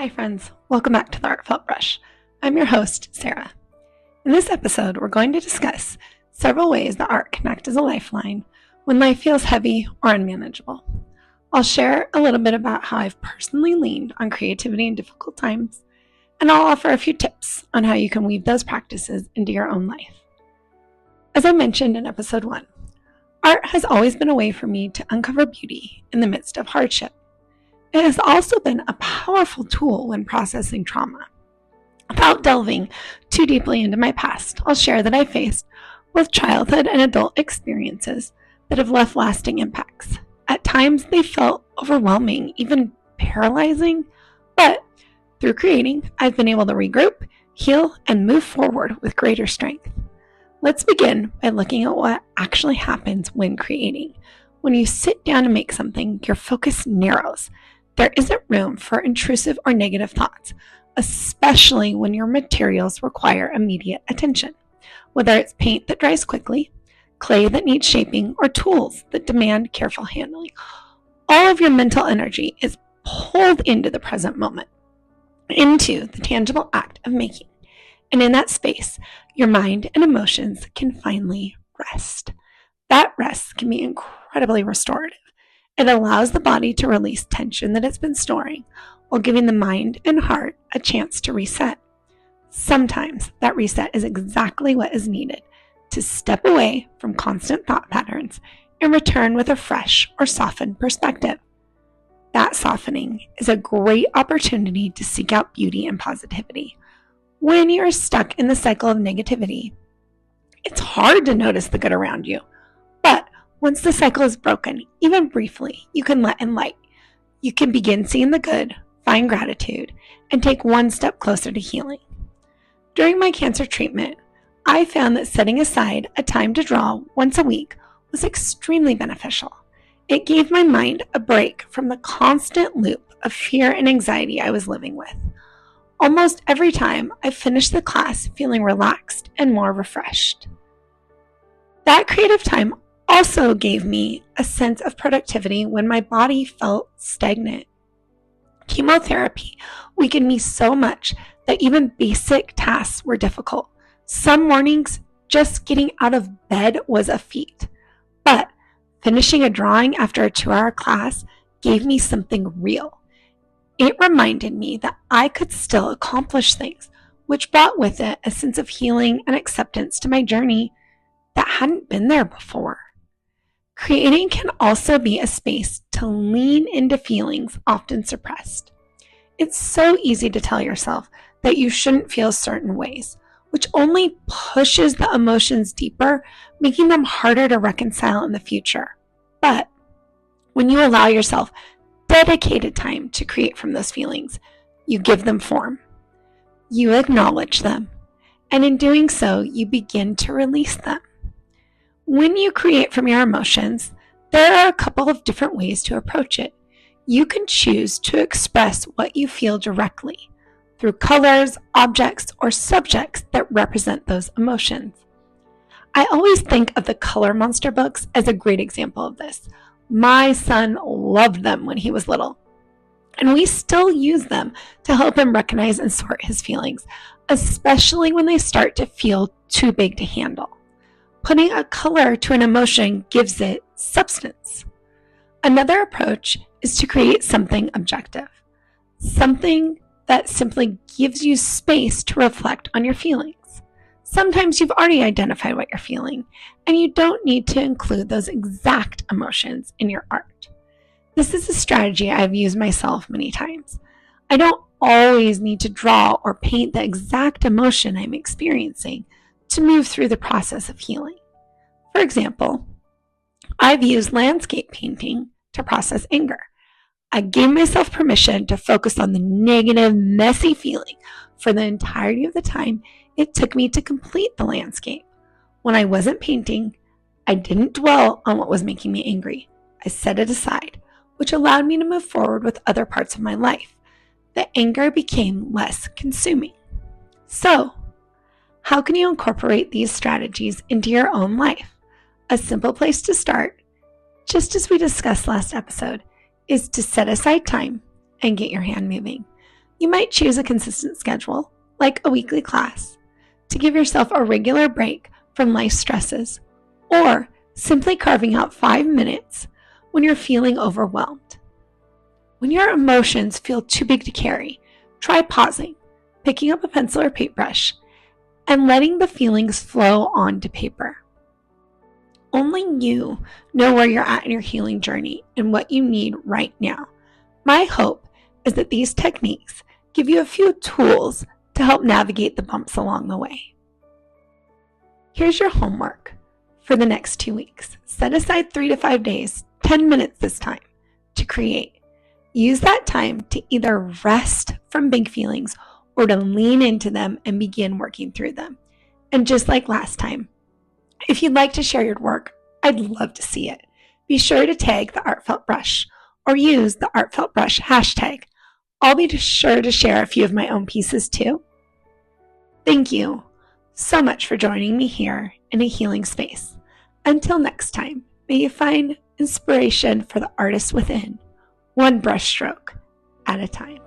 Hi friends, welcome back to the Heartfelt Brush. I'm your host, Sarah. In this episode, we're going to discuss several ways that art can act as a lifeline when life feels heavy or unmanageable. I'll share a little bit about how I've personally leaned on creativity in difficult times, and I'll offer a few tips on how you can weave those practices into your own life. As I mentioned in episode 1, art has always been a way for me to uncover beauty in the midst of hardship. It has also been a powerful tool when processing trauma. Without delving too deeply into my past, I'll share that I faced both childhood and adult experiences that have left lasting impacts. At times, they felt overwhelming, even paralyzing, but through creating, I've been able to regroup, heal, and move forward with greater strength. Let's begin by looking at what actually happens when creating. When you sit down to make something, your focus narrows. There isn't room for intrusive or negative thoughts, especially when your materials require immediate attention. Whether it's paint that dries quickly, clay that needs shaping, or tools that demand careful handling, all of your mental energy is pulled into the present moment, into the tangible act of making. And in that space, your mind and emotions can finally rest. That rest can be incredibly restorative. It allows the body to release tension that it's been storing, while giving the mind and heart a chance to reset. Sometimes that reset is exactly what is needed to step away from constant thought patterns and return with a fresh or softened perspective. That softening is a great opportunity to seek out beauty and positivity. When you're stuck in the cycle of negativity, it's hard to notice the good around you. But once the cycle is broken, even briefly, you can let in light. You can begin seeing the good, find gratitude, and take one step closer to healing. During my cancer treatment, I found that setting aside a time to draw once a week was extremely beneficial. It gave my mind a break from the constant loop of fear and anxiety I was living with. Almost every time, I finished the class feeling relaxed and more refreshed. That creative time also gave me a sense of productivity when my body felt stagnant. Chemotherapy weakened me so much that even basic tasks were difficult. Some mornings, just getting out of bed was a feat. But finishing a drawing after a 2-hour class gave me something real. It reminded me that I could still accomplish things, which brought with it a sense of healing and acceptance to my journey that hadn't been there before. Creating can also be a space to lean into feelings often suppressed. It's so easy to tell yourself that you shouldn't feel certain ways, which only pushes the emotions deeper, making them harder to reconcile in the future. But when you allow yourself dedicated time to create from those feelings, you give them form. You acknowledge them, and in doing so, you begin to release them. When you create from your emotions, there are a couple of different ways to approach it. You can choose to express what you feel directly through colors, objects, or subjects that represent those emotions. I always think of the Color Monster books as a great example of this. My son loved them when he was little, and we still use them to help him recognize and sort his feelings, especially when they start to feel too big to handle. Putting a color to an emotion gives it substance. Another approach is to create something objective, something that simply gives you space to reflect on your feelings. Sometimes you've already identified what you're feeling, and you don't need to include those exact emotions in your art. This is a strategy I've used myself many times. I don't always need to draw or paint the exact emotion I'm experiencing to move through the process of healing. For example, I've used landscape painting to process anger. I gave myself permission to focus on the negative, messy feeling for the entirety of the time it took me to complete the landscape. When I wasn't painting, I didn't dwell on what was making me angry. I set it aside, which allowed me to move forward with other parts of my life. The anger became less consuming. So, how can you incorporate these strategies into your own life? A simple place to start, just as we discussed last episode, is to set aside time and get your hand moving. You might choose a consistent schedule, like a weekly class, to give yourself a regular break from life stresses, or simply carving out 5 minutes when you're feeling overwhelmed. When your emotions feel too big to carry, try pausing, picking up a pencil or paintbrush, and letting the feelings flow onto paper. Only you know where you're at in your healing journey and what you need right now. My hope is that these techniques give you a few tools to help navigate the bumps along the way. Here's your homework for the next 2 weeks. Set aside 3 to 5 days, 10 minutes this time, to create. Use that time to either rest from big feelings or to lean into them and begin working through them. And just like last time, if you'd like to share your work, I'd love to see it. Be sure to tag the Artfelt Brush or use the Artfelt Brush hashtag. I'll be sure to share a few of my own pieces too. Thank you so much for joining me here in a healing space. Until next time, may you find inspiration for the artist within, one brushstroke at a time.